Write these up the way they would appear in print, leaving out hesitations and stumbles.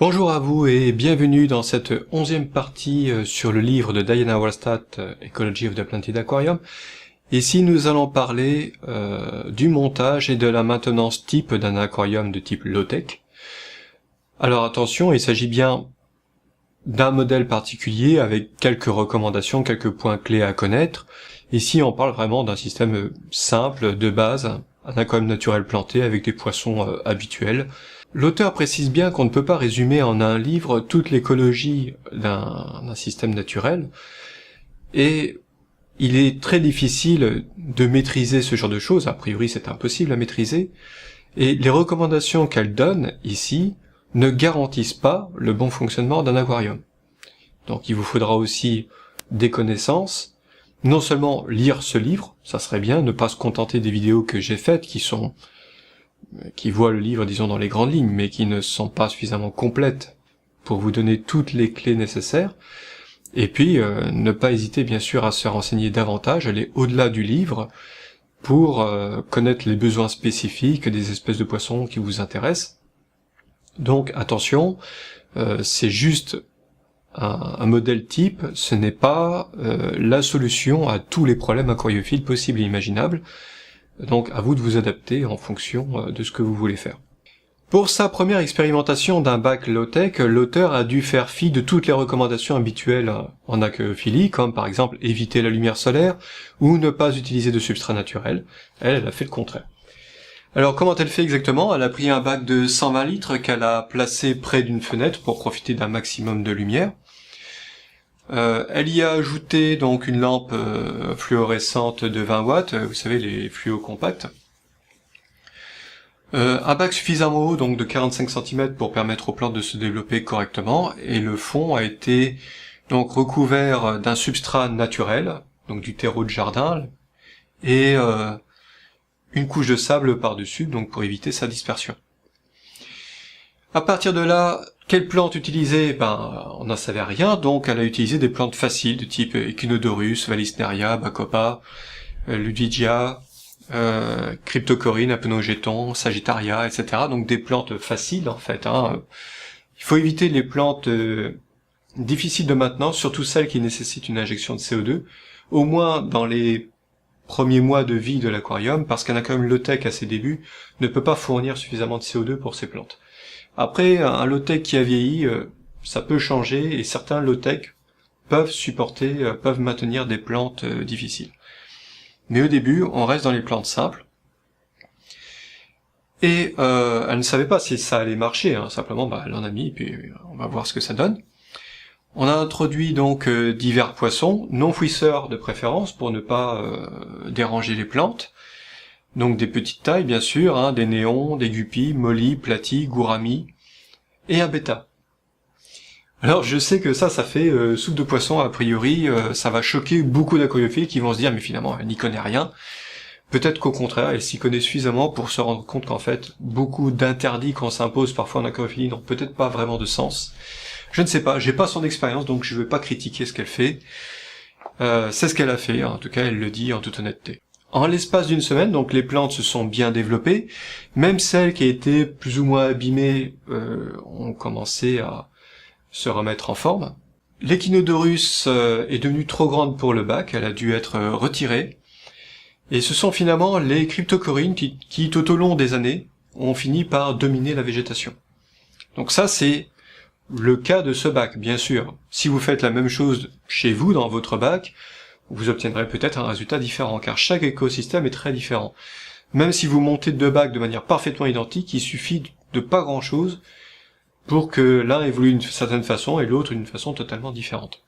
Bonjour à vous et bienvenue dans cette 11e partie sur le livre de Diana Wallstatt, Ecology of the Planted Aquarium. Ici nous allons parler du montage et de la maintenance type d'un aquarium de type low-tech. Alors attention, il s'agit bien d'un modèle particulier avec quelques recommandations, quelques points clés à connaître. Ici on parle vraiment d'un système simple, de base, un aquarium naturel planté avec des poissons habituels. L'auteur précise bien qu'on ne peut pas résumer en un livre toute l'écologie d'un système naturel, et il est très difficile de maîtriser ce genre de choses, a priori c'est impossible à maîtriser, et les recommandations qu'elle donne ici ne garantissent pas le bon fonctionnement d'un aquarium. Donc il vous faudra aussi des connaissances, non seulement lire ce livre, ça serait bien, ne pas se contenter des vidéos que j'ai faites qui voient le livre, disons, dans les grandes lignes, mais qui ne sont pas suffisamment complètes pour vous donner toutes les clés nécessaires. Et puis, ne pas hésiter, bien sûr, à se renseigner davantage, aller au-delà du livre, pour connaître les besoins spécifiques des espèces de poissons qui vous intéressent. Donc, attention, c'est juste un modèle type, ce n'est pas la solution à tous les problèmes aquariophiles possibles et imaginables. Donc à vous de vous adapter en fonction de ce que vous voulez faire. Pour sa première expérimentation d'un bac low-tech, l'auteur a dû faire fi de toutes les recommandations habituelles en aquariophilie, comme par exemple éviter la lumière solaire ou ne pas utiliser de substrat naturel. Elle a fait le contraire. Alors comment elle fait exactement? Elle a pris un bac de 120 litres qu'elle a placé près d'une fenêtre pour profiter d'un maximum de lumière. Elle y a ajouté donc une lampe fluorescente de 20 watts, vous savez, les fluos compacts. Un bac suffisamment haut, donc de 45 cm pour permettre aux plantes de se développer correctement, et le fond a été donc recouvert d'un substrat naturel, donc du terreau de jardin, et une couche de sable par-dessus, donc pour éviter sa dispersion. À partir de là, quelles plantes utiliser? On n'en savait rien, donc elle a utilisé des plantes faciles de type Echinodorus, Vallisneria, Bacopa, Ludigia, Cryptocoryne, Aponogeton, Sagittaria, etc. Donc des plantes faciles en fait. Il faut éviter les plantes difficiles de maintenance, surtout celles qui nécessitent une injection de CO2, au moins dans les premiers mois de vie de l'aquarium, parce qu'un aquarium low-tech à ses débuts ne peut pas fournir suffisamment de CO2 pour ses plantes. Après, un low-tech qui a vieilli, ça peut changer, et certains low-tech peuvent supporter, peuvent maintenir des plantes difficiles. Mais au début, on reste dans les plantes simples. Et elle ne savait pas si ça allait marcher, simplement elle en a mis, puis on va voir ce que ça donne. On a introduit donc divers poissons, non fouisseurs de préférence, pour ne pas déranger les plantes. Donc des petites tailles, bien sûr, des néons, des guppies, mollies, platies, gouramis, et un bêta. Alors je sais que ça fait soupe de poisson, a priori, ça va choquer beaucoup d'aquariophiles qui vont se dire, mais finalement, elle n'y connaît rien. Peut-être qu'au contraire, elle s'y connaît suffisamment pour se rendre compte qu'en fait, beaucoup d'interdits qu'on s'impose parfois en aquariophilie n'ont peut-être pas vraiment de sens. Je ne sais pas, j'ai pas son expérience, donc je vais pas critiquer ce qu'elle fait. C'est ce qu'elle a fait, en tout cas elle le dit en toute honnêteté. En l'espace d'une semaine, donc les plantes se sont bien développées, même celles qui étaient plus ou moins abîmées ont commencé à se remettre en forme. L'Echinodorus est devenue trop grande pour le bac, elle a dû être retirée, et ce sont finalement les Cryptocorynes qui tout au long des années, ont fini par dominer la végétation. Donc ça c'est le cas de ce bac, bien sûr. Si vous faites la même chose chez vous, dans votre bac, vous obtiendrez peut-être un résultat différent, car chaque écosystème est très différent. Même si vous montez deux bacs de manière parfaitement identique, il suffit de pas grand-chose pour que l'un évolue d'une certaine façon et l'autre d'une façon totalement différente.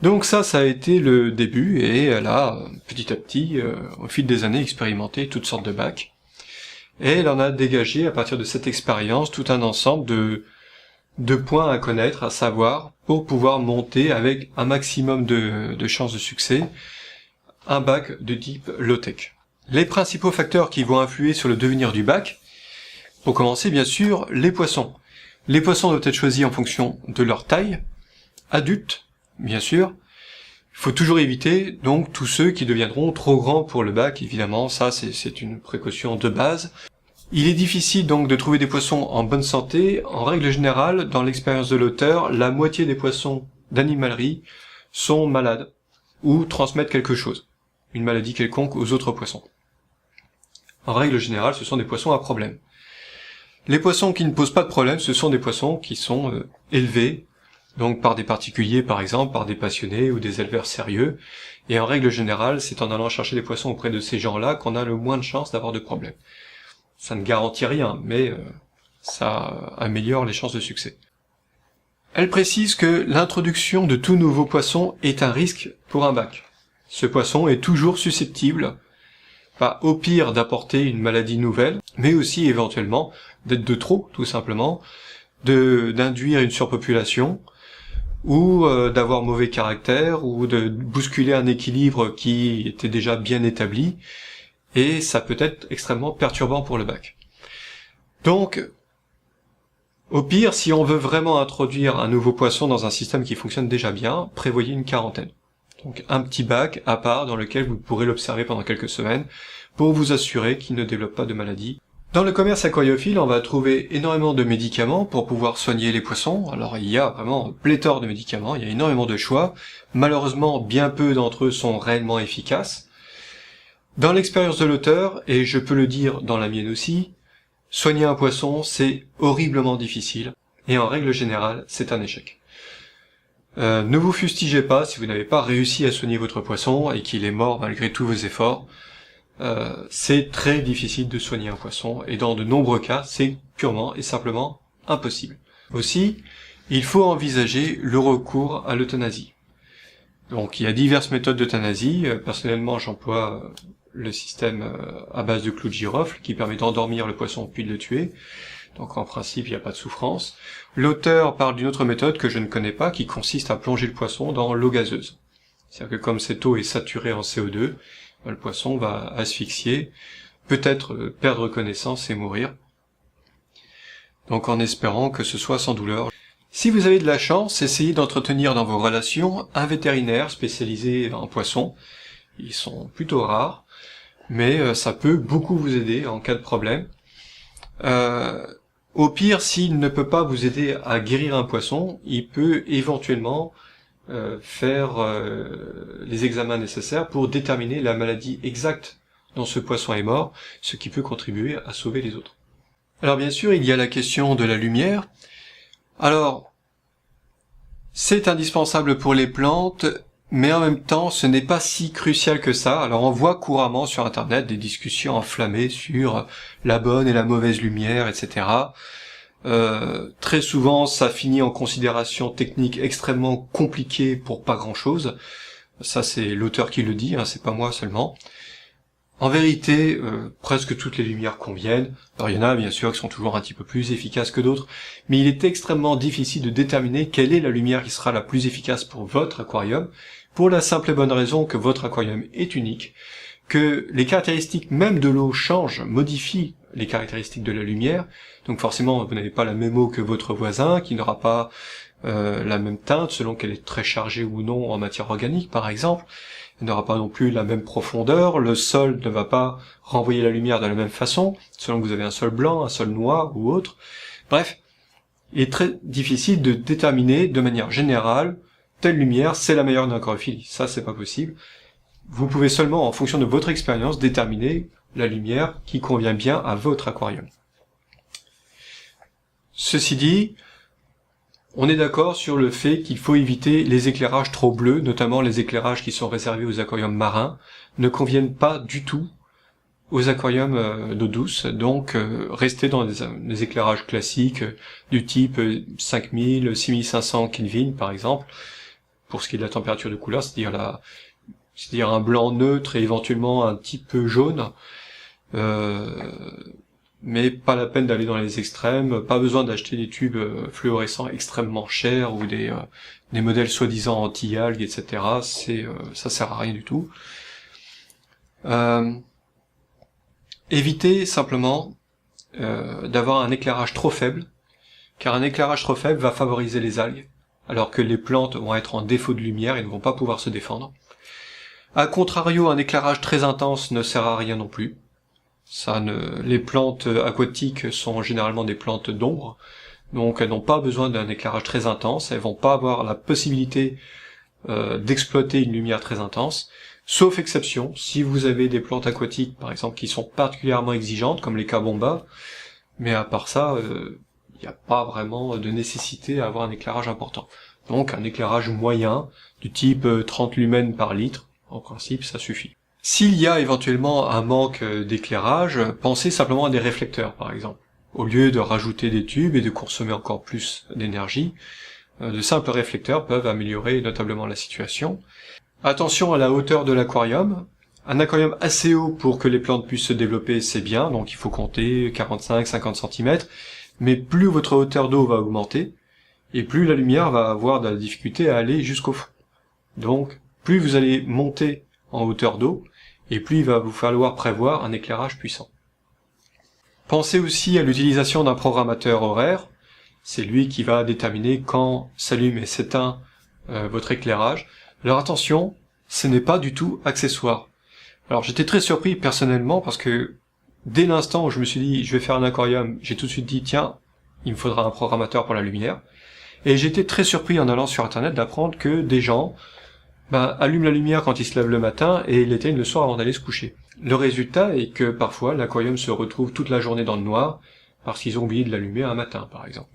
Donc ça a été le début, et elle a, petit à petit, au fil des années, expérimenté toutes sortes de bacs. Et elle en a dégagé, à partir de cette expérience, tout un ensemble de points à connaître, à savoir, pour pouvoir monter avec un maximum de chances de succès, un bac de type low-tech. Les principaux facteurs qui vont influer sur le devenir du bac, pour commencer bien sûr, les poissons. Les poissons doivent être choisis en fonction de leur taille, adultes, bien sûr. Il faut toujours éviter donc tous ceux qui deviendront trop grands pour le bac, évidemment, ça c'est une précaution de base. Il est difficile donc de trouver des poissons en bonne santé. En règle générale, dans l'expérience de l'auteur, la moitié des poissons d'animalerie sont malades ou transmettent quelque chose, une maladie quelconque aux autres poissons. En règle générale, ce sont des poissons à problème. Les poissons qui ne posent pas de problème, ce sont des poissons qui sont élevés, donc par des particuliers par exemple, par des passionnés ou des éleveurs sérieux, et en règle générale, c'est en allant chercher des poissons auprès de ces gens-là qu'on a le moins de chances d'avoir de problème. Ça ne garantit rien, mais ça améliore les chances de succès. Elle précise que l'introduction de tout nouveau poisson est un risque pour un bac. Ce poisson est toujours susceptible, pas au pire d'apporter une maladie nouvelle, mais aussi éventuellement d'être de trop, tout simplement, d'induire une surpopulation, ou d'avoir mauvais caractère, ou de bousculer un équilibre qui était déjà bien établi, et ça peut être extrêmement perturbant pour le bac. Donc, au pire, si on veut vraiment introduire un nouveau poisson dans un système qui fonctionne déjà bien, prévoyez une quarantaine. Donc un petit bac à part dans lequel vous pourrez l'observer pendant quelques semaines pour vous assurer qu'il ne développe pas de maladie. Dans le commerce aquariophile, on va trouver énormément de médicaments pour pouvoir soigner les poissons. Alors il y a vraiment pléthore de médicaments, il y a énormément de choix. Malheureusement, bien peu d'entre eux sont réellement efficaces. Dans l'expérience de l'auteur, et je peux le dire dans la mienne aussi, soigner un poisson, c'est horriblement difficile, et en règle générale, c'est un échec. Ne vous fustigez pas si vous n'avez pas réussi à soigner votre poisson et qu'il est mort malgré tous vos efforts. C'est très difficile de soigner un poisson, et dans de nombreux cas, c'est purement et simplement impossible. Aussi, il faut envisager le recours à l'euthanasie. Donc il y a diverses méthodes d'euthanasie. Personnellement, j'emploie le système à base de clous de girofle qui permet d'endormir le poisson puis de le tuer. Donc en principe, il n'y a pas de souffrance. L'auteur parle d'une autre méthode que je ne connais pas, qui consiste à plonger le poisson dans l'eau gazeuse. C'est-à-dire que comme cette eau est saturée en CO2, le poisson va asphyxier, peut-être perdre connaissance et mourir. Donc en espérant que ce soit sans douleur. Si vous avez de la chance, essayez d'entretenir dans vos relations un vétérinaire spécialisé en poissons. Ils sont plutôt rares, mais ça peut beaucoup vous aider en cas de problème. Au pire, s'il ne peut pas vous aider à guérir un poisson, il peut éventuellement faire les examens nécessaires pour déterminer la maladie exacte dont ce poisson est mort, ce qui peut contribuer à sauver les autres. Alors bien sûr, il y a la question de la lumière. Alors, c'est indispensable pour les plantes, mais en même temps, ce n'est pas si crucial que ça. Alors on voit couramment sur Internet des discussions enflammées sur la bonne et la mauvaise lumière, etc. Très souvent, ça finit en considérations techniques extrêmement compliquées pour pas grand-chose. Ça, c'est l'auteur qui le dit, hein, c'est pas moi seulement. En vérité, presque toutes les lumières conviennent. Alors il y en a bien sûr qui sont toujours un petit peu plus efficaces que d'autres, mais il est extrêmement difficile de déterminer quelle est la lumière qui sera la plus efficace pour votre aquarium, pour la simple et bonne raison que votre aquarium est unique, que les caractéristiques même de l'eau changent, modifient les caractéristiques de la lumière, donc forcément vous n'avez pas la même eau que votre voisin, qui n'aura pas la même teinte selon qu'elle est très chargée ou non en matière organique par exemple. Elle n'aura pas non plus la même profondeur, le sol ne va pas renvoyer la lumière de la même façon, selon que vous avez un sol blanc, un sol noir ou autre. Bref, il est très difficile de déterminer de manière générale telle lumière c'est la meilleure en aquariophilie. Ça, c'est pas possible. Vous pouvez seulement, en fonction de votre expérience, déterminer la lumière qui convient bien à votre aquarium. Ceci dit, on est d'accord sur le fait qu'il faut éviter les éclairages trop bleus, notamment les éclairages qui sont réservés aux aquariums marins, ne conviennent pas du tout aux aquariums d'eau douce, donc restez dans des éclairages classiques du type 5000, 6500 Kelvin par exemple, pour ce qui est de la température de couleur, c'est-à-dire un blanc neutre et éventuellement un petit peu jaune, mais pas la peine d'aller dans les extrêmes, pas besoin d'acheter des tubes fluorescents extrêmement chers ou des modèles soi-disant anti-algues, etc. Ça sert à rien du tout. Évitez simplement d'avoir un éclairage trop faible, car un éclairage trop faible va favoriser les algues, alors que les plantes vont être en défaut de lumière et ne vont pas pouvoir se défendre. A contrario, un éclairage très intense ne sert à rien non plus. Les plantes aquatiques sont généralement des plantes d'ombre, donc elles n'ont pas besoin d'un éclairage très intense, elles vont pas avoir la possibilité d'exploiter une lumière très intense, sauf exception, si vous avez des plantes aquatiques par exemple qui sont particulièrement exigeantes, comme les cabombas, mais à part ça, il n'y a pas vraiment de nécessité à avoir un éclairage important. Donc un éclairage moyen, du type 30 lumens par litre, en principe ça suffit. S'il y a éventuellement un manque d'éclairage, pensez simplement à des réflecteurs par exemple. Au lieu de rajouter des tubes et de consommer encore plus d'énergie, de simples réflecteurs peuvent améliorer notablement la situation. Attention à la hauteur de l'aquarium. Un aquarium assez haut pour que les plantes puissent se développer, c'est bien, donc il faut compter 45-50 cm, mais plus votre hauteur d'eau va augmenter, et plus la lumière va avoir de la difficulté à aller jusqu'au fond. Donc, plus vous allez monter en hauteur d'eau, et plus il va vous falloir prévoir un éclairage puissant. Pensez aussi à l'utilisation d'un programmateur horaire. C'est lui qui va déterminer quand s'allume et s'éteint votre éclairage. Alors attention, ce n'est pas du tout accessoire. Alors j'étais très surpris personnellement parce que dès l'instant où je me suis dit je vais faire un aquarium, j'ai tout de suite dit tiens, il me faudra un programmateur pour la lumière. Et j'étais très surpris en allant sur internet d'apprendre que des gens allument la lumière quand ils se lèvent le matin et l'éteignent le soir avant d'aller se coucher. Le résultat est que parfois l'aquarium se retrouve toute la journée dans le noir parce qu'ils ont oublié de l'allumer un matin par exemple.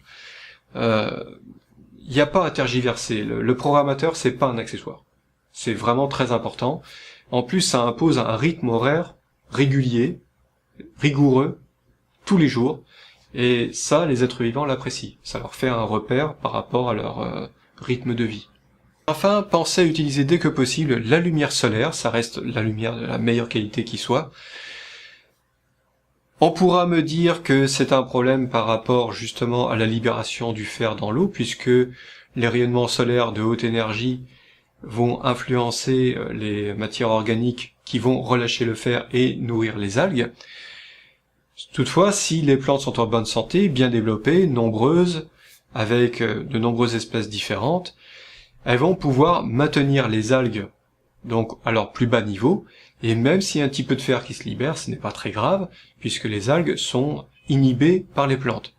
Il n'y a pas à tergiverser, le programmateur c'est pas un accessoire. C'est vraiment très important. En plus ça impose un rythme horaire régulier, rigoureux, tous les jours, et ça les êtres vivants l'apprécient. Ça leur fait un repère par rapport à leur rythme de vie. Enfin, pensez à utiliser dès que possible la lumière solaire, ça reste la lumière de la meilleure qualité qui soit. On pourra me dire que c'est un problème par rapport justement à la libération du fer dans l'eau, puisque les rayonnements solaires de haute énergie vont influencer les matières organiques qui vont relâcher le fer et nourrir les algues. Toutefois, si les plantes sont en bonne santé, bien développées, nombreuses, avec de nombreuses espèces différentes, elles vont pouvoir maintenir les algues donc à leur plus bas niveau, et même s'il y a un petit peu de fer qui se libère, ce n'est pas très grave, puisque les algues sont inhibées par les plantes.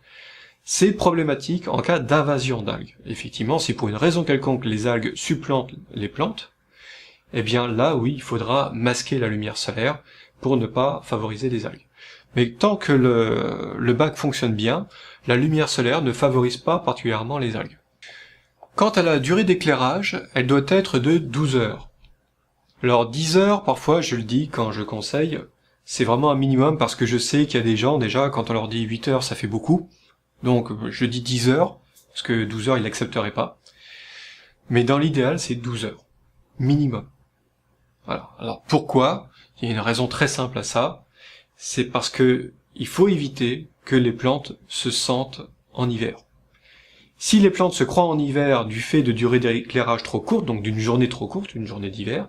C'est problématique en cas d'invasion d'algues. Effectivement, si pour une raison quelconque les algues supplantent les plantes, eh bien là, oui, il faudra masquer la lumière solaire pour ne pas favoriser les algues. Mais tant que le bac fonctionne bien, la lumière solaire ne favorise pas particulièrement les algues. Quant à la durée d'éclairage, elle doit être de 12 heures. Alors 10 heures, parfois je le dis quand je conseille, c'est vraiment un minimum parce que je sais qu'il y a des gens déjà, quand on leur dit 8 heures ça fait beaucoup, donc je dis 10 heures, parce que 12 heures ils n'accepteraient pas. Mais dans l'idéal c'est 12 heures, minimum. Voilà. Alors pourquoi? Il y a une raison très simple à ça, c'est parce que il faut éviter que les plantes se sentent en hiver. Si les plantes se croient en hiver du fait de durée d'éclairage trop courte, donc d'une journée trop courte, une journée d'hiver,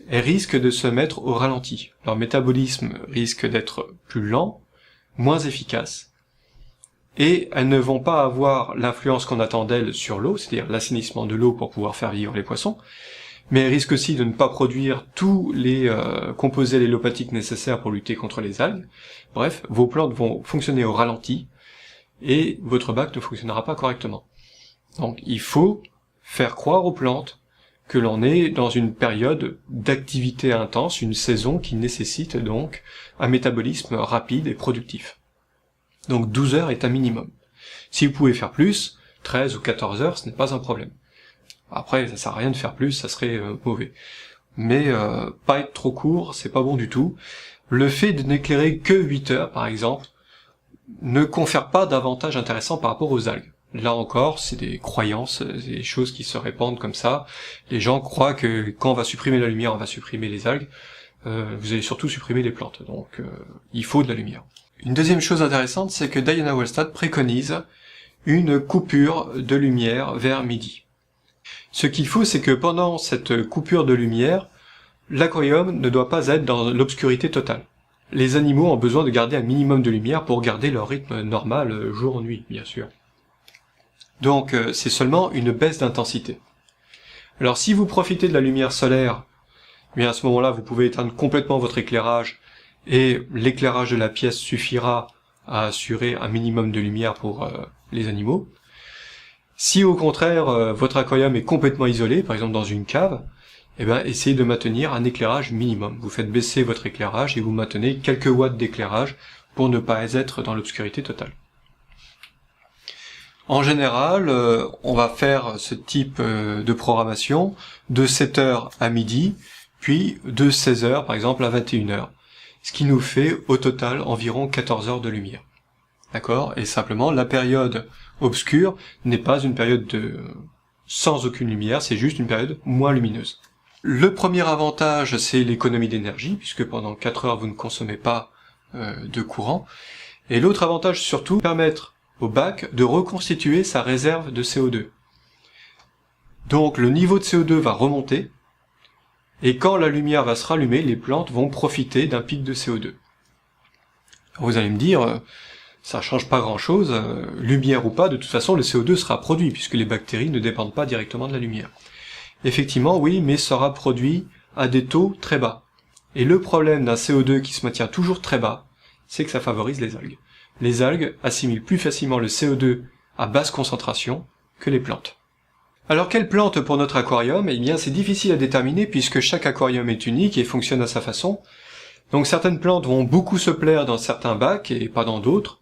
elles risquent de se mettre au ralenti. Leur métabolisme risque d'être plus lent, moins efficace, et elles ne vont pas avoir l'influence qu'on attend d'elles sur l'eau, c'est-à-dire l'assainissement de l'eau pour pouvoir faire vivre les poissons, mais elles risquent aussi de ne pas produire tous les composés allélopathiques nécessaires pour lutter contre les algues. Bref, vos plantes vont fonctionner au ralenti, et votre bac ne fonctionnera pas correctement. Donc il faut faire croire aux plantes que l'on est dans une période d'activité intense, une saison qui nécessite donc un métabolisme rapide et productif. Donc 12 heures est un minimum. Si vous pouvez faire plus, 13 ou 14 heures, ce n'est pas un problème. Après, ça sert à rien de faire plus, ça serait mauvais. Mais pas être trop court, c'est pas bon du tout. Le fait de n'éclairer que 8 heures, par exemple, ne confère pas d'avantage intéressant par rapport aux algues. Là encore, c'est des croyances, des choses qui se répandent comme ça. Les gens croient que quand on va supprimer la lumière, on va supprimer les algues. Vous allez surtout supprimer les plantes, donc il faut de la lumière. Une deuxième chose intéressante, c'est que Diana Wellstad préconise une coupure de lumière vers midi. Ce qu'il faut, c'est que pendant cette coupure de lumière, l'aquarium ne doit pas être dans l'obscurité totale. Les animaux ont besoin de garder un minimum de lumière pour garder leur rythme normal jour-nuit, bien sûr. Donc c'est seulement une baisse d'intensité. Alors si vous profitez de la lumière solaire, bien à ce moment-là vous pouvez éteindre complètement votre éclairage et l'éclairage de la pièce suffira à assurer un minimum de lumière pour les animaux. Si au contraire votre aquarium est complètement isolé, par exemple dans une cave, eh bien essayez de maintenir un éclairage minimum. Vous faites baisser votre éclairage et vous maintenez quelques watts d'éclairage pour ne pas être dans l'obscurité totale. En général, on va faire ce type de programmation de 7h à midi, puis de 16h par exemple à 21h, ce qui nous fait au total environ 14 heures de lumière. D'accord? Et simplement, la période obscure n'est pas une période sans aucune lumière, c'est juste une période moins lumineuse. Le premier avantage, c'est l'économie d'énergie, puisque pendant 4 heures vous ne consommez pas de courant. Et l'autre avantage surtout, permettre au bac de reconstituer sa réserve de CO2. Donc le niveau de CO2 va remonter, et quand la lumière va se rallumer, les plantes vont profiter d'un pic de CO2. Alors vous allez me dire, ça change pas grand-chose, lumière ou pas, de toute façon le CO2 sera produit, puisque les bactéries ne dépendent pas directement de la lumière. Effectivement, oui, mais sera produit à des taux très bas. Et le problème d'un CO2 qui se maintient toujours très bas, c'est que ça favorise les algues. Les algues assimilent plus facilement le CO2 à basse concentration que les plantes. Alors quelle plante pour notre aquarium? Eh bien c'est difficile à déterminer puisque chaque aquarium est unique et fonctionne à sa façon. Donc certaines plantes vont beaucoup se plaire dans certains bacs et pas dans d'autres.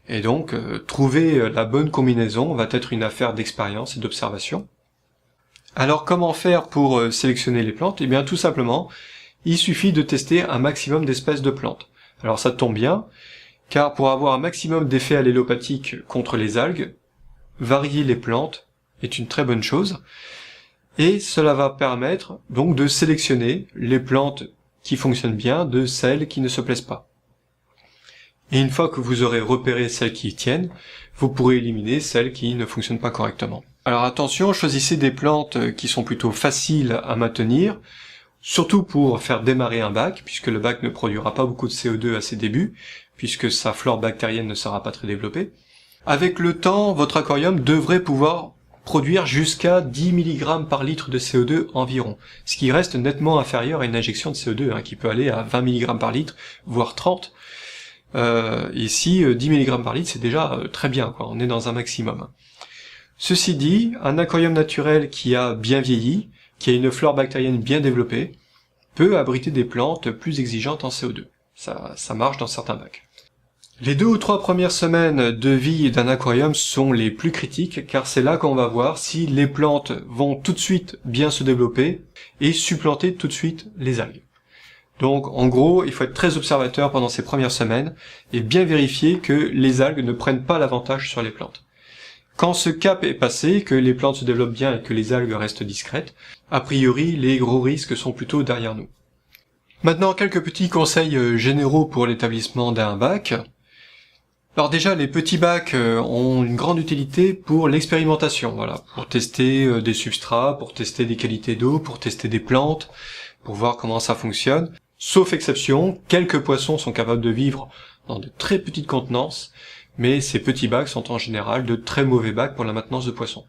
Et donc trouver la bonne combinaison va être une affaire d'expérience et d'observation. Alors comment faire pour sélectionner les plantes? Eh bien tout simplement, il suffit de tester un maximum d'espèces de plantes. Alors ça tombe bien, car pour avoir un maximum d'effet allélopathique contre les algues, varier les plantes est une très bonne chose, et cela va permettre donc de sélectionner les plantes qui fonctionnent bien de celles qui ne se plaisent pas. Et une fois que vous aurez repéré celles qui y tiennent, vous pourrez éliminer celles qui ne fonctionnent pas correctement. Alors attention, choisissez des plantes qui sont plutôt faciles à maintenir, surtout pour faire démarrer un bac, puisque le bac ne produira pas beaucoup de CO2 à ses débuts, puisque sa flore bactérienne ne sera pas très développée. Avec le temps, votre aquarium devrait pouvoir produire jusqu'à 10 mg par litre de CO2 environ, ce qui reste nettement inférieur à une injection de CO2, qui peut aller à 20 mg par litre, voire 30. Ici, 10 mg par litre, c'est déjà très bien, quoi. On est dans un maximum. Ceci dit, un aquarium naturel qui a bien vieilli, qui a une flore bactérienne bien développée, peut abriter des plantes plus exigeantes en CO2. Ça marche dans certains bacs. Les 2 ou 3 premières semaines de vie d'un aquarium sont les plus critiques, car c'est là qu'on va voir si les plantes vont tout de suite bien se développer et supplanter tout de suite les algues. Donc en gros, il faut être très observateur pendant ces premières semaines et bien vérifier que les algues ne prennent pas l'avantage sur les plantes. Quand ce cap est passé, que les plantes se développent bien et que les algues restent discrètes, a priori les gros risques sont plutôt derrière nous. Maintenant, quelques petits conseils généraux pour l'établissement d'un bac. Alors déjà, les petits bacs ont une grande utilité pour l'expérimentation, voilà, pour tester des substrats, pour tester des qualités d'eau, pour tester des plantes, pour voir comment ça fonctionne. Sauf exception, quelques poissons sont capables de vivre dans de très petites contenances, mais ces petits bacs sont en général de très mauvais bacs pour la maintenance de poissons.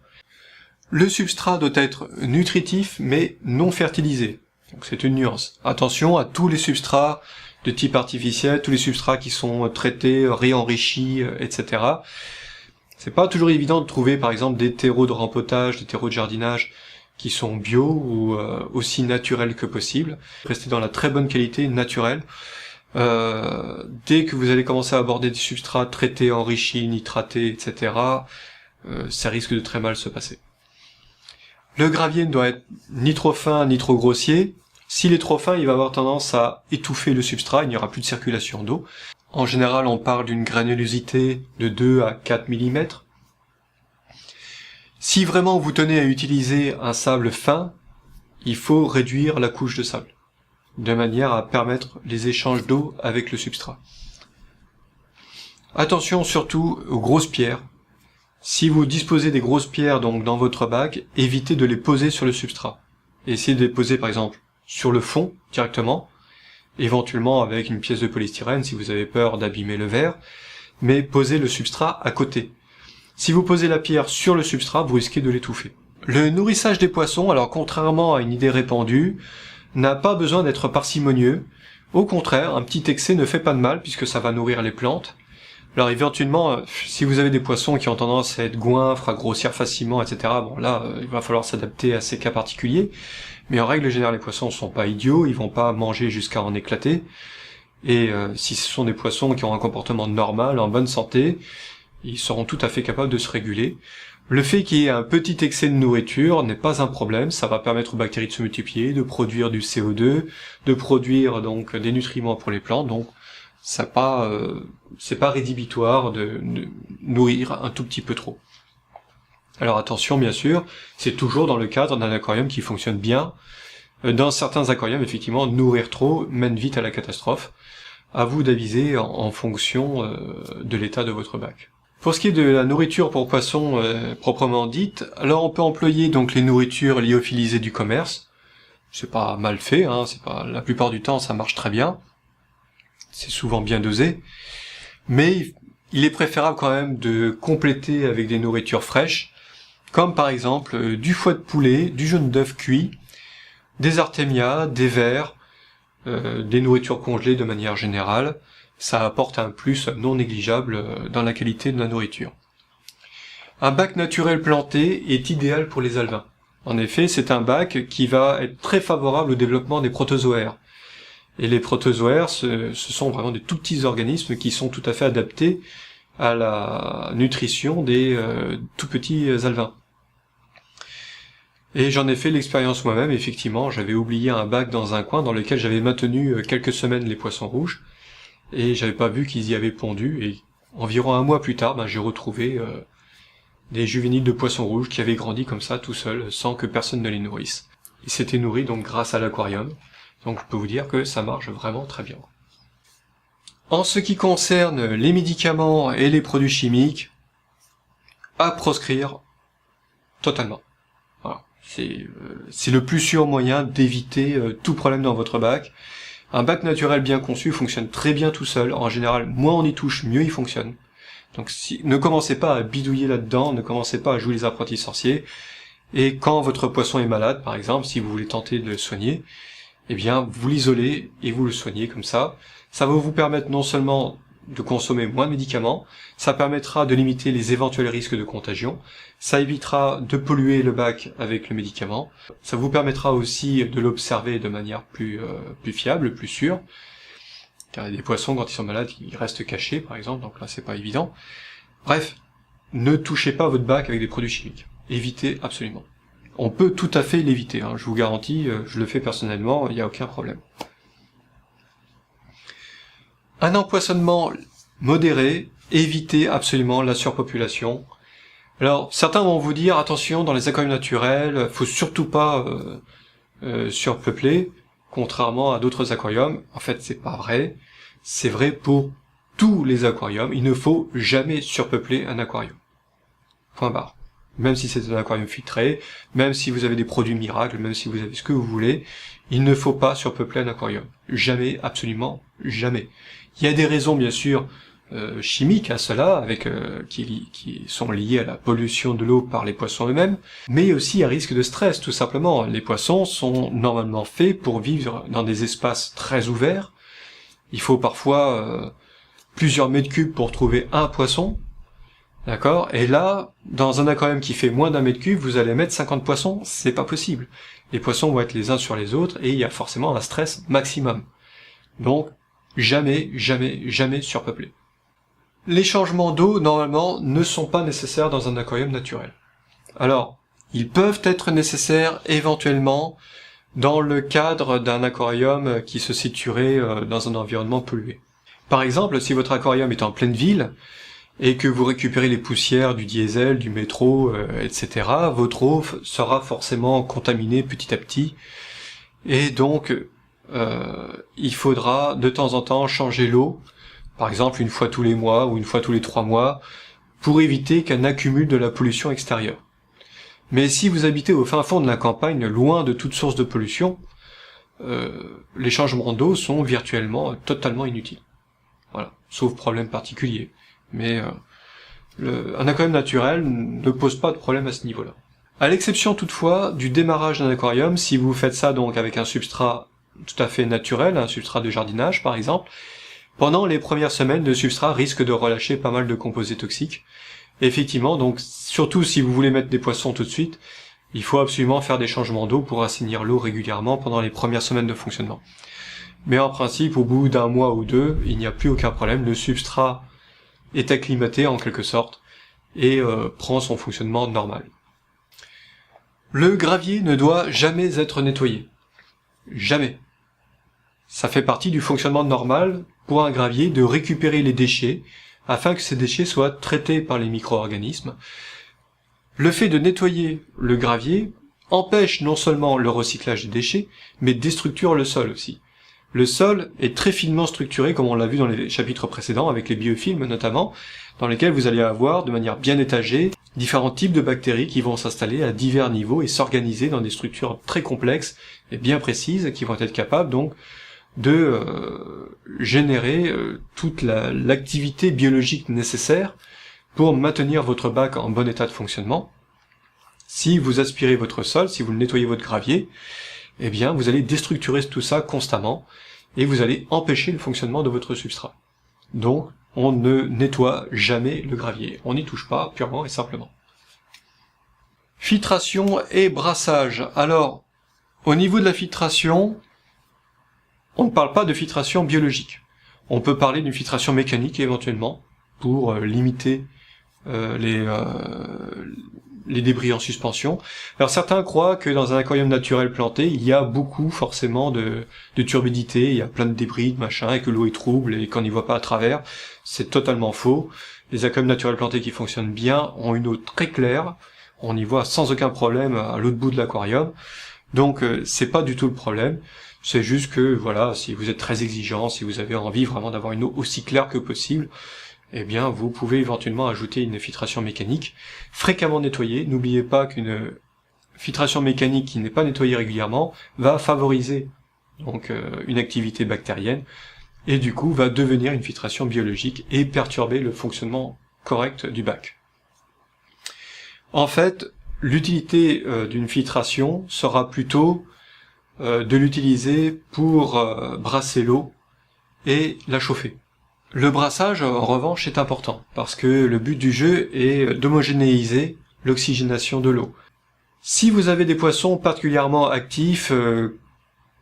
Le substrat doit être nutritif mais non fertilisé, donc c'est une nuance. Attention à tous les substrats de type artificiel, tous les substrats qui sont traités, réenrichis, etc. C'est pas toujours évident de trouver par exemple des terreaux de rempotage, des terreaux de jardinage qui sont bio ou aussi naturels que possible. Restez dans la très bonne qualité naturelle. Dès que vous allez commencer à aborder des substrats traités, enrichis, nitratés, etc., ça risque de très mal se passer. Le gravier ne doit être ni trop fin ni trop grossier. S'il est trop fin, il va avoir tendance à étouffer le substrat, il n'y aura plus de circulation d'eau. En général, on parle d'une granulosité de 2 à 4 mm. Si vraiment vous tenez à utiliser un sable fin, il faut réduire la couche de sable, de manière à permettre les échanges d'eau avec le substrat. Attention surtout aux grosses pierres. Si vous disposez des grosses pierres donc dans votre bac, évitez de les poser sur le substrat. Essayez de les poser par exemple sur le fond directement, éventuellement avec une pièce de polystyrène si vous avez peur d'abîmer le verre, mais posez le substrat à côté. Si vous posez la pierre sur le substrat, vous risquez de l'étouffer. Le nourrissage des poissons, alors contrairement à une idée répandue, n'a pas besoin d'être parcimonieux. Au contraire, un petit excès ne fait pas de mal puisque ça va nourrir les plantes. Alors éventuellement, si vous avez des poissons qui ont tendance à être goinfres, à grossir facilement, etc., bon là, il va falloir s'adapter à ces cas particuliers. Mais en règle générale, les poissons ne sont pas idiots, ils vont pas manger jusqu'à en éclater. Et si ce sont des poissons qui ont un comportement normal, en bonne santé, ils seront tout à fait capables de se réguler. Le fait qu'il y ait un petit excès de nourriture n'est pas un problème, ça va permettre aux bactéries de se multiplier, de produire du CO2, de produire donc des nutriments pour les plantes, donc c'est pas rédhibitoire de nourrir un tout petit peu trop. Alors attention bien sûr, c'est toujours dans le cadre d'un aquarium qui fonctionne bien. Dans certains aquariums, effectivement, nourrir trop mène vite à la catastrophe. À vous d'aviser en fonction de l'état de votre bac. Pour ce qui est de la nourriture pour poissons proprement dite, alors on peut employer donc les nourritures lyophilisées du commerce. C'est pas mal fait, hein, la plupart du temps ça marche très bien. C'est souvent bien dosé. Mais il est préférable quand même de compléter avec des nourritures fraîches, comme par exemple du foie de poulet, du jaune d'œuf cuit, des artémias, des vers, des nourritures congelées de manière générale. Ça apporte un plus non négligeable dans la qualité de la nourriture. Un bac naturel planté est idéal pour les alevins. En effet, c'est un bac qui va être très favorable au développement des protozoaires. Et les protozoaires, ce sont vraiment des tout petits organismes qui sont tout à fait adaptés à la nutrition des tout petits alevins. Et j'en ai fait l'expérience moi-même, effectivement, j'avais oublié un bac dans un coin dans lequel j'avais maintenu quelques semaines les poissons rouges, et j'avais pas vu qu'ils y avaient pondu, et environ un mois plus tard, j'ai retrouvé des juvéniles de poissons rouges qui avaient grandi comme ça, tout seuls, sans que personne ne les nourrisse. Ils s'étaient nourris donc grâce à l'aquarium, donc je peux vous dire que ça marche vraiment très bien. En ce qui concerne les médicaments et les produits chimiques, à proscrire totalement. Voilà. C'est le plus sûr moyen d'éviter tout problème dans votre bac. Un bac naturel bien conçu fonctionne très bien tout seul. En général, moins on y touche, mieux il fonctionne. Donc ne commencez pas à bidouiller là-dedans, ne commencez pas à jouer les apprentis sorciers. Et quand votre poisson est malade, par exemple, si vous voulez tenter de le soigner, eh bien vous l'isolez et vous le soignez comme ça. Ça va vous permettre non seulement de consommer moins de médicaments, ça permettra de limiter les éventuels risques de contagion, ça évitera de polluer le bac avec le médicament, ça vous permettra aussi de l'observer de manière plus fiable, plus sûre, car il y a des poissons quand ils sont malades, ils restent cachés par exemple, donc là c'est pas évident. Bref, ne touchez pas votre bac avec des produits chimiques, évitez absolument. On peut tout à fait l'éviter, je vous garantis, je le fais personnellement, il n'y a aucun problème. Un empoisonnement modéré, évitez absolument la surpopulation. Alors, certains vont vous dire, attention, dans les aquariums naturels, faut surtout pas surpeupler, contrairement à d'autres aquariums. En fait, c'est pas vrai. C'est vrai pour tous les aquariums. Il ne faut jamais surpeupler un aquarium. Point barre. Même si c'est un aquarium filtré, même si vous avez des produits miracles, même si vous avez ce que vous voulez, il ne faut pas surpeupler un aquarium. Jamais, absolument jamais. Il y a des raisons, bien sûr, chimiques à cela, qui sont liées à la pollution de l'eau par les poissons eux-mêmes, mais aussi à risque de stress, tout simplement. Les poissons sont normalement faits pour vivre dans des espaces très ouverts. Il faut parfois plusieurs mètres cubes pour trouver un poisson, d'accord? Et là, dans un aquarium qui fait moins d'un mètre cube, vous allez mettre 50 poissons, c'est pas possible. Les poissons vont être les uns sur les autres, et il y a forcément un stress maximum. Donc, jamais, jamais, jamais surpeuplé. Les changements d'eau, normalement, ne sont pas nécessaires dans un aquarium naturel. Alors, ils peuvent être nécessaires éventuellement dans le cadre d'un aquarium qui se situerait dans un environnement pollué. Par exemple, si votre aquarium est en pleine ville, et que vous récupérez les poussières du diesel, du métro, etc., votre eau sera forcément contaminée petit à petit, et donc il faudra de temps en temps changer l'eau, par exemple une fois tous les mois ou une fois tous les 3 mois, pour éviter qu'elle n'accumule de la pollution extérieure. Mais si vous habitez au fin fond de la campagne, loin de toute source de pollution, les changements d'eau sont virtuellement totalement inutiles. Voilà, sauf problème particulier. Mais un aquarium naturel ne pose pas de problème à ce niveau-là. À l'exception toutefois du démarrage d'un aquarium, si vous faites ça donc avec un substrat tout à fait naturel, un substrat de jardinage par exemple, pendant les premières semaines, le substrat risque de relâcher pas mal de composés toxiques. Et effectivement, donc surtout si vous voulez mettre des poissons tout de suite, il faut absolument faire des changements d'eau pour assainir l'eau régulièrement pendant les premières semaines de fonctionnement. Mais en principe, au bout d'un mois ou deux, il n'y a plus aucun problème, le substrat est acclimaté en quelque sorte, et prend son fonctionnement normal. Le gravier ne doit jamais être nettoyé. Jamais. Ça fait partie du fonctionnement normal pour un gravier de récupérer les déchets, afin que ces déchets soient traités par les micro-organismes. Le fait de nettoyer le gravier empêche non seulement le recyclage des déchets, mais déstructure le sol aussi. Le sol est très finement structuré, comme on l'a vu dans les chapitres précédents, avec les biofilms notamment, dans lesquels vous allez avoir, de manière bien étagée, différents types de bactéries qui vont s'installer à divers niveaux et s'organiser dans des structures très complexes et bien précises, qui vont être capables donc de générer toute l'activité biologique nécessaire pour maintenir votre bac en bon état de fonctionnement. Si vous aspirez votre sol, si vous nettoyez votre gravier, eh bien vous allez déstructurer tout ça constamment et vous allez empêcher le fonctionnement de votre substrat. Donc on ne nettoie jamais le gravier, on n'y touche pas purement et simplement. Filtration et brassage. Alors, au niveau de la filtration, on ne parle pas de filtration biologique. On peut parler d'une filtration mécanique éventuellement, pour limiter les débris en suspension. Alors certains croient que dans un aquarium naturel planté, il y a beaucoup forcément de turbidité, il y a plein de débris, de machin, et que l'eau est trouble et qu'on n'y voit pas à travers. C'est totalement faux. Les aquariums naturels plantés qui fonctionnent bien ont une eau très claire, on y voit sans aucun problème à l'autre bout de l'aquarium. Donc c'est pas du tout le problème. C'est juste que, voilà, si vous êtes très exigeant, si vous avez envie vraiment d'avoir une eau aussi claire que possible, eh bien, vous pouvez éventuellement ajouter une filtration mécanique, fréquemment nettoyée. N'oubliez pas qu'une filtration mécanique qui n'est pas nettoyée régulièrement va favoriser donc une activité bactérienne, et du coup va devenir une filtration biologique et perturber le fonctionnement correct du bac. En fait, l'utilité d'une filtration sera plutôt de l'utiliser pour brasser l'eau et la chauffer. Le brassage, en revanche, est important, parce que le but du jeu est d'homogénéiser l'oxygénation de l'eau. Si vous avez des poissons particulièrement actifs,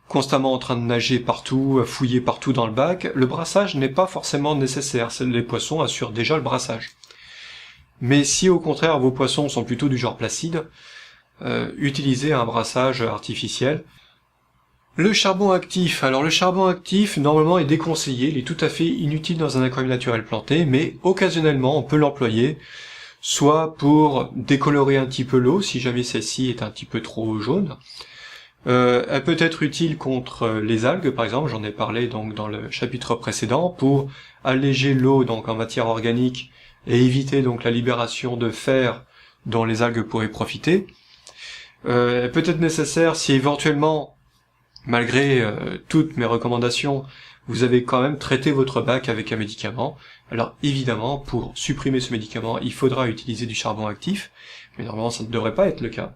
constamment en train de nager partout, fouiller partout dans le bac, le brassage n'est pas forcément nécessaire, les poissons assurent déjà le brassage. Mais si au contraire vos poissons sont plutôt du genre placide, utilisez un brassage artificiel. Le charbon actif. Alors le charbon actif, normalement, est déconseillé, il est tout à fait inutile dans un aquarium naturel planté, mais occasionnellement, on peut l'employer, soit pour décolorer un petit peu l'eau, si jamais celle-ci est un petit peu trop jaune. Elle peut être utile contre les algues, par exemple, j'en ai parlé donc dans le chapitre précédent, pour alléger l'eau donc en matière organique et éviter donc la libération de fer dont les algues pourraient profiter. Elle peut être nécessaire si éventuellement, malgré toutes mes recommandations, vous avez quand même traité votre bac avec un médicament. Alors évidemment, pour supprimer ce médicament, il faudra utiliser du charbon actif, mais normalement ça ne devrait pas être le cas.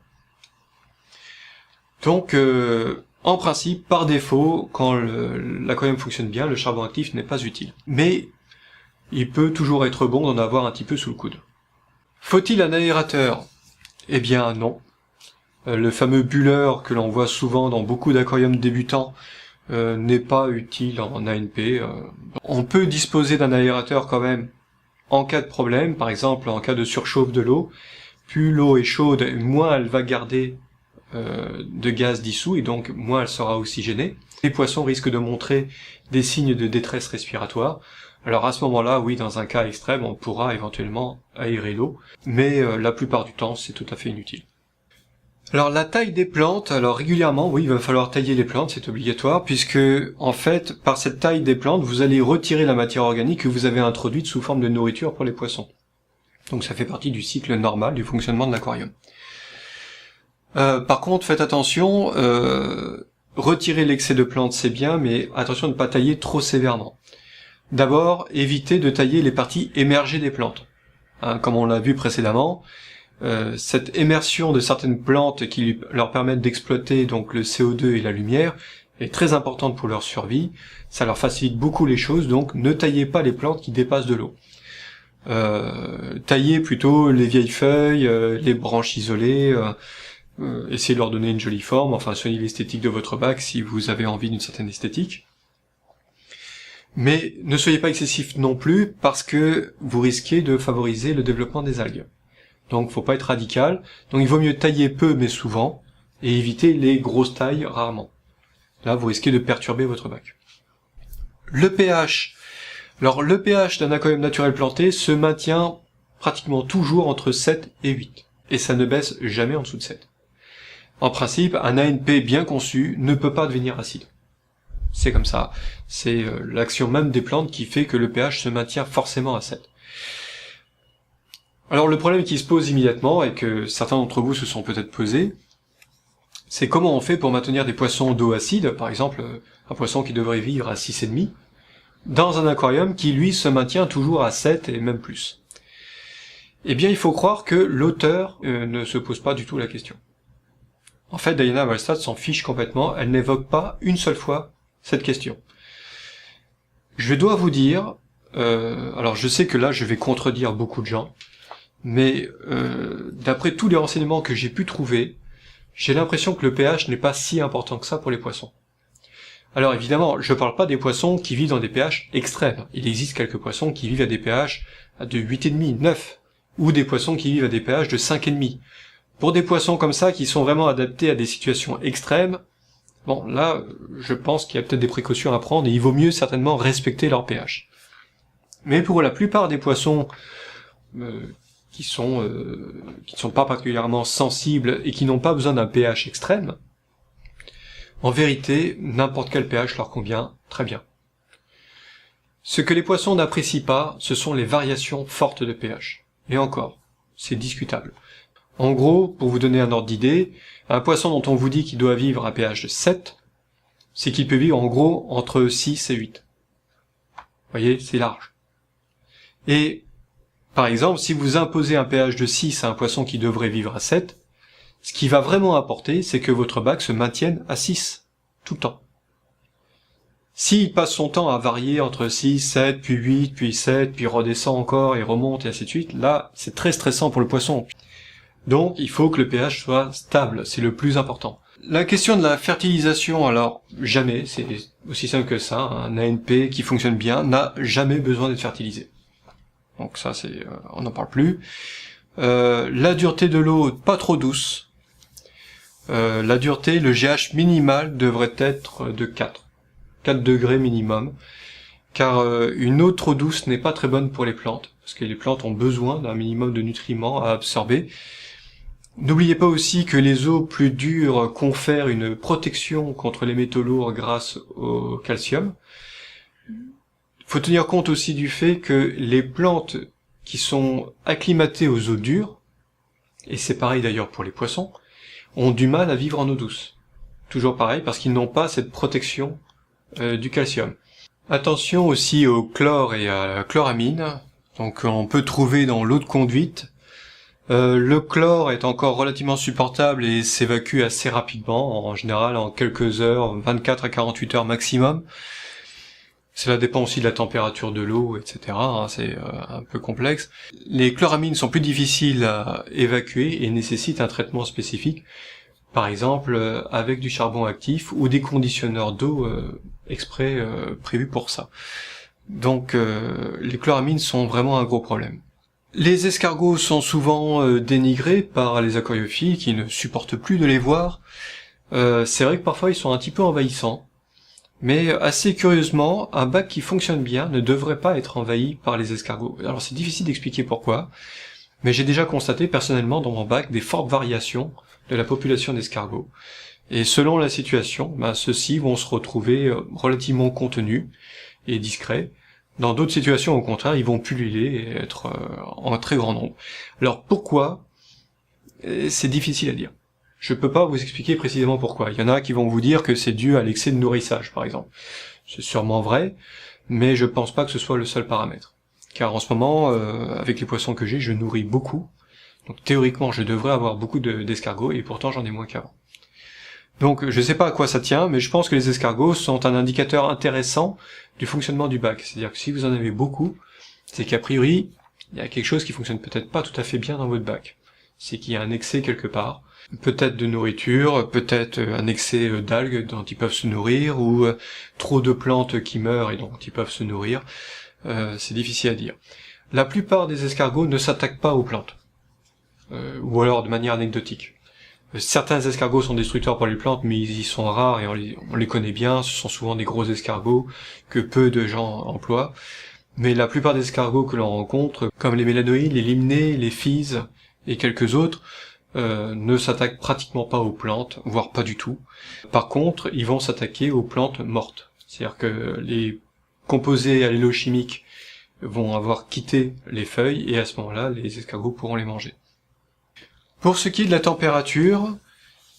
Donc, en principe, par défaut, quand l'aquarium fonctionne bien, le charbon actif n'est pas utile. Mais il peut toujours être bon d'en avoir un petit peu sous le coude. Faut-il un aérateur? Eh bien non. Le fameux bulleur que l'on voit souvent dans beaucoup d'aquariums débutants n'est pas utile en ANP. On peut disposer d'un aérateur quand même en cas de problème, par exemple en cas de surchauffe de l'eau. Plus l'eau est chaude, moins elle va garder de gaz dissous et donc moins elle sera oxygénée. Les poissons risquent de montrer des signes de détresse respiratoire. Alors à ce moment-là, oui, dans un cas extrême, on pourra éventuellement aérer l'eau, mais la plupart du temps, c'est tout à fait inutile. Alors la taille des plantes, alors régulièrement, oui, il va falloir tailler les plantes, c'est obligatoire, puisque en fait, par cette taille des plantes, vous allez retirer la matière organique que vous avez introduite sous forme de nourriture pour les poissons. Donc ça fait partie du cycle normal du fonctionnement de l'aquarium. Par contre, faites attention, retirer l'excès de plantes c'est bien, mais attention de ne pas tailler trop sévèrement. D'abord, évitez de tailler les parties émergées des plantes. Comme on l'a vu précédemment, cette émersion de certaines plantes qui leur permettent d'exploiter donc le CO2 et la lumière est très importante pour leur survie, ça leur facilite beaucoup les choses, donc ne taillez pas les plantes qui dépassent de l'eau. Taillez plutôt les vieilles feuilles, les branches isolées, essayez de leur donner une jolie forme, enfin soignez l'esthétique de votre bac si vous avez envie d'une certaine esthétique. Mais ne soyez pas excessif non plus, parce que vous risquez de favoriser le développement des algues. Donc faut pas être radical, donc il vaut mieux tailler peu mais souvent, et éviter les grosses tailles rarement. Là vous risquez de perturber votre bac. Le pH. Alors le pH d'un aquarium naturel planté se maintient pratiquement toujours entre 7 et 8, et ça ne baisse jamais en dessous de 7. En principe, un ANP bien conçu ne peut pas devenir acide. C'est comme ça, c'est l'action même des plantes qui fait que le pH se maintient forcément à 7. Alors le problème qui se pose immédiatement, et que certains d'entre vous se sont peut-être posés, c'est comment on fait pour maintenir des poissons d'eau acide, par exemple un poisson qui devrait vivre à 6,5, dans un aquarium qui lui se maintient toujours à 7 et même plus. Eh bien il faut croire que l'auteur ne se pose pas du tout la question. En fait, Diana Wallstad s'en fiche complètement, elle n'évoque pas une seule fois cette question. Je dois vous dire, alors je sais que là je vais contredire beaucoup de gens, mais d'après tous les renseignements que j'ai pu trouver, j'ai l'impression que le pH n'est pas si important que ça pour les poissons. Alors évidemment, je parle pas des poissons qui vivent dans des pH extrêmes. Il existe quelques poissons qui vivent à des pH de 8,5, 9, ou des poissons qui vivent à des pH de 5,5. Pour des poissons comme ça, qui sont vraiment adaptés à des situations extrêmes, bon, là, je pense qu'il y a peut-être des précautions à prendre, et il vaut mieux certainement respecter leur pH. Mais pour la plupart des poissons qui sont pas particulièrement sensibles et qui n'ont pas besoin d'un pH extrême, en vérité, n'importe quel pH leur convient très bien. Ce que les poissons n'apprécient pas, ce sont les variations fortes de pH. Et encore, c'est discutable. En gros, pour vous donner un ordre d'idée, un poisson dont on vous dit qu'il doit vivre à pH de 7, c'est qu'il peut vivre en gros entre 6 et 8. Vous voyez, c'est large. Et, par exemple, si vous imposez un pH de 6 à un poisson qui devrait vivre à 7, ce qui va vraiment apporter, c'est que votre bac se maintienne à 6, tout le temps. S'il passe son temps à varier entre 6, 7, puis 8, puis 7, puis redescend encore et remonte et ainsi de suite, là, c'est très stressant pour le poisson. Donc, il faut que le pH soit stable, c'est le plus important. La question de la fertilisation, alors, jamais, c'est aussi simple que ça, un ANP qui fonctionne bien n'a jamais besoin d'être fertilisé. Donc ça, on n'en parle plus. La dureté de l'eau, pas trop douce. La dureté, le GH minimal devrait être de 4 degrés minimum, car une eau trop douce n'est pas très bonne pour les plantes, parce que les plantes ont besoin d'un minimum de nutriments à absorber. N'oubliez pas aussi que les eaux plus dures confèrent une protection contre les métaux lourds grâce au calcium. Il faut tenir compte aussi du fait que les plantes qui sont acclimatées aux eaux dures, et c'est pareil d'ailleurs pour les poissons, ont du mal à vivre en eau douce. Toujours pareil, parce qu'ils n'ont pas cette protection du calcium. Attention aussi au chlore et à la chloramine, donc on peut trouver dans l'eau de conduite. Le chlore est encore relativement supportable et s'évacue assez rapidement, en général en quelques heures, 24 à 48 heures maximum. Cela dépend aussi de la température de l'eau, etc. C'est un peu complexe. Les chloramines sont plus difficiles à évacuer et nécessitent un traitement spécifique, par exemple avec du charbon actif ou des conditionneurs d'eau exprès prévus pour ça. Donc les chloramines sont vraiment un gros problème. Les escargots sont souvent dénigrés par les aquariophiles qui ne supportent plus de les voir. C'est vrai que parfois ils sont un petit peu envahissants, mais assez curieusement, un bac qui fonctionne bien ne devrait pas être envahi par les escargots. Alors c'est difficile d'expliquer pourquoi, mais j'ai déjà constaté personnellement dans mon bac des fortes variations de la population d'escargots. Et selon la situation, ceux-ci vont se retrouver relativement contenus et discrets. Dans d'autres situations, au contraire, ils vont pulluler et être en très grand nombre. Alors pourquoi? C'est difficile à dire. Je peux pas vous expliquer précisément pourquoi. Il y en a qui vont vous dire que c'est dû à l'excès de nourrissage, par exemple. C'est sûrement vrai, mais je pense pas que ce soit le seul paramètre. Car en ce moment, avec les poissons que j'ai, je nourris beaucoup. Donc théoriquement, je devrais avoir beaucoup d'escargots, et pourtant j'en ai moins qu'avant. Donc je sais pas à quoi ça tient, mais je pense que les escargots sont un indicateur intéressant du fonctionnement du bac. C'est-à-dire que si vous en avez beaucoup, c'est qu'a priori, il y a quelque chose qui fonctionne peut-être pas tout à fait bien dans votre bac. C'est qu'il y a un excès quelque part. Peut-être de nourriture, peut-être un excès d'algues dont ils peuvent se nourrir, ou trop de plantes qui meurent et dont ils peuvent se nourrir. C'est difficile à dire. La plupart des escargots ne s'attaquent pas aux plantes, ou alors de manière anecdotique. Certains escargots sont destructeurs pour les plantes, mais ils y sont rares et on les connaît bien, ce sont souvent des gros escargots que peu de gens emploient. Mais la plupart des escargots que l'on rencontre, comme les mélanoïdes, les limnés, les physes et quelques autres, ne s'attaquent pratiquement pas aux plantes, voire pas du tout. Par contre, ils vont s'attaquer aux plantes mortes. C'est-à-dire que les composés allélochimiques vont avoir quitté les feuilles et à ce moment-là, les escargots pourront les manger. Pour ce qui est de la température,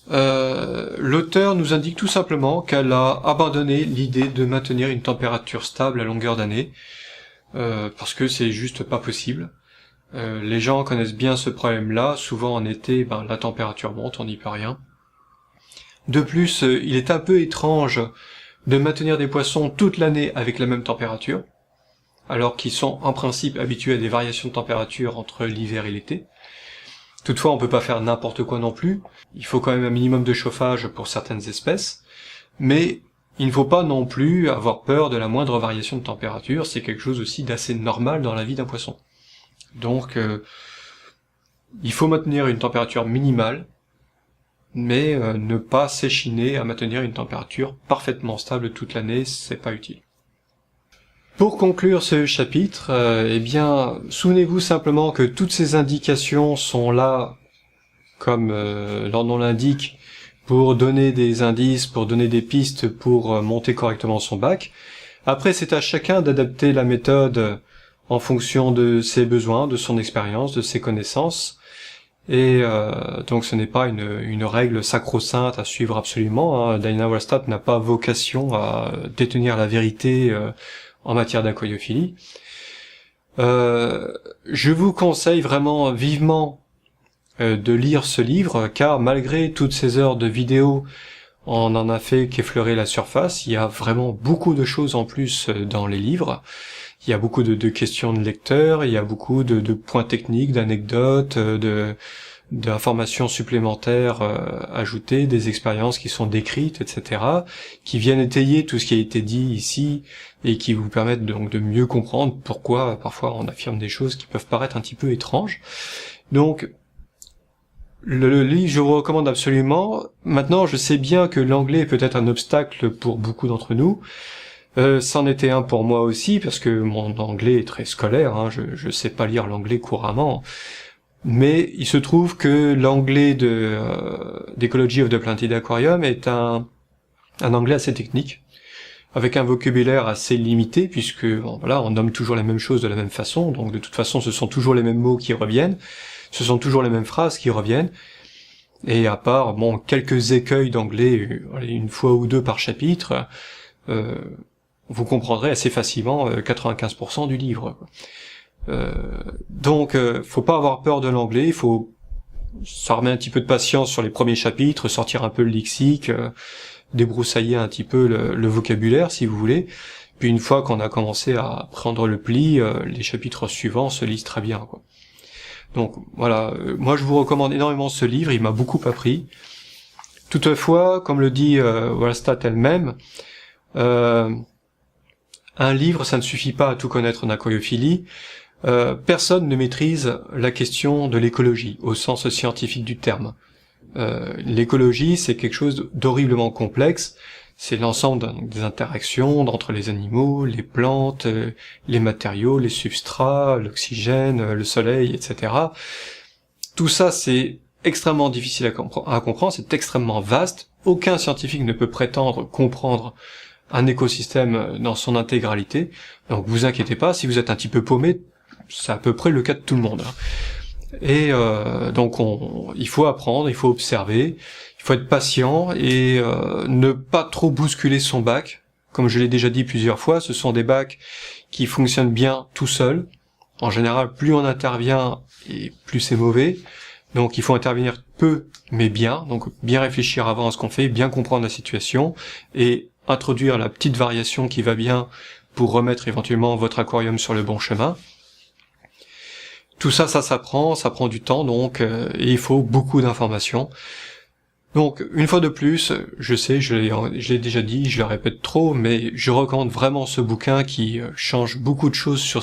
l'auteur nous indique tout simplement qu'elle a abandonné l'idée de maintenir une température stable à longueur d'année, parce que c'est juste pas possible. Les gens connaissent bien ce problème-là, souvent en été, la température monte, on n'y peut rien. De plus, il est un peu étrange de maintenir des poissons toute l'année avec la même température, alors qu'ils sont en principe habitués à des variations de température entre l'hiver et l'été. Toutefois, on peut pas faire n'importe quoi non plus. Il faut quand même un minimum de chauffage pour certaines espèces, mais il ne faut pas non plus avoir peur de la moindre variation de température, c'est quelque chose aussi d'assez normal dans la vie d'un poisson. Donc, il faut maintenir une température minimale, mais ne pas s'échiner à maintenir une température parfaitement stable toute l'année, c'est pas utile. Pour conclure ce chapitre, souvenez-vous simplement que toutes ces indications sont là, comme leur nom l'indique, pour donner des indices, pour donner des pistes pour monter correctement son bac. Après, c'est à chacun d'adapter la méthode en fonction de ses besoins, de son expérience, de ses connaissances. Et donc ce n'est pas une règle sacro-sainte à suivre absolument. Diana Wallstadt n'a pas vocation à détenir la vérité en matière d'aquariophilie. Je vous conseille vraiment vivement de lire ce livre, car malgré toutes ces heures de vidéos, on en a fait qu'effleurer la surface. Il y a vraiment beaucoup de choses en plus dans les livres. Il y a beaucoup de questions de lecteurs, il y a beaucoup de points techniques, d'anecdotes, d'informations supplémentaires ajoutées, des expériences qui sont décrites, etc., qui viennent étayer tout ce qui a été dit ici et qui vous permettent donc de mieux comprendre pourquoi parfois on affirme des choses qui peuvent paraître un petit peu étranges. Donc, le livre, je vous recommande absolument. Maintenant, je sais bien que l'anglais est peut-être un obstacle pour beaucoup d'entre nous. C'en était un pour moi aussi, parce que mon anglais est très scolaire, je sais pas lire l'anglais couramment. Mais il se trouve que l'anglais d'Ecology of the Planted Aquarium est un anglais assez technique, avec un vocabulaire assez limité, puisque on nomme toujours les mêmes choses de la même façon, donc de toute façon ce sont toujours les mêmes mots qui reviennent, ce sont toujours les mêmes phrases qui reviennent, et à part quelques écueils d'anglais, une fois ou deux par chapitre, vous comprendrez assez facilement 95% du livre. Donc, faut pas avoir peur de l'anglais, il faut s'armer un petit peu de patience sur les premiers chapitres, sortir un peu le lexique, débroussailler un petit peu le vocabulaire, si vous voulez. Puis une fois qu'on a commencé à prendre le pli, les chapitres suivants se lisent très bien, quoi. Donc voilà, moi je vous recommande énormément ce livre, il m'a beaucoup appris. Toutefois, comme le dit Wallstadt elle-même, un livre, ça ne suffit pas à tout connaître en aquariophilie. Personne ne maîtrise la question de l'écologie, au sens scientifique du terme. L'écologie, c'est quelque chose d'horriblement complexe. C'est l'ensemble des interactions entre les animaux, les plantes, les matériaux, les substrats, l'oxygène, le soleil, etc. Tout ça, c'est extrêmement difficile à comprendre, c'est extrêmement vaste. Aucun scientifique ne peut prétendre comprendre un écosystème dans son intégralité. Donc vous inquiétez pas, si vous êtes un petit peu paumé, c'est à peu près le cas de tout le monde. Et donc il faut apprendre, il faut observer, il faut être patient et ne pas trop bousculer son bac. Comme je l'ai déjà dit plusieurs fois, ce sont des bacs qui fonctionnent bien tout seuls. En général, plus on intervient et plus c'est mauvais. Donc il faut intervenir peu mais bien, donc bien réfléchir avant à ce qu'on fait, bien comprendre la situation et introduire la petite variation qui va bien pour remettre éventuellement votre aquarium sur le bon chemin. Tout ça, ça s'apprend, ça prend du temps donc et il faut beaucoup d'informations. Donc une fois de plus, je sais, je l'ai déjà dit, je le répète trop, mais je recommande vraiment ce bouquin qui change beaucoup de choses sur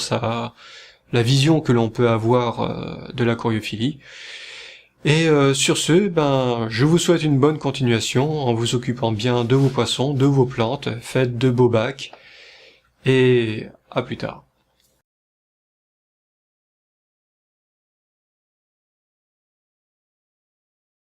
la vision que l'on peut avoir de l'aquariophilie. Et sur ce, je vous souhaite une bonne continuation en vous occupant bien de vos poissons, de vos plantes, faites de beaux bacs, et à plus tard.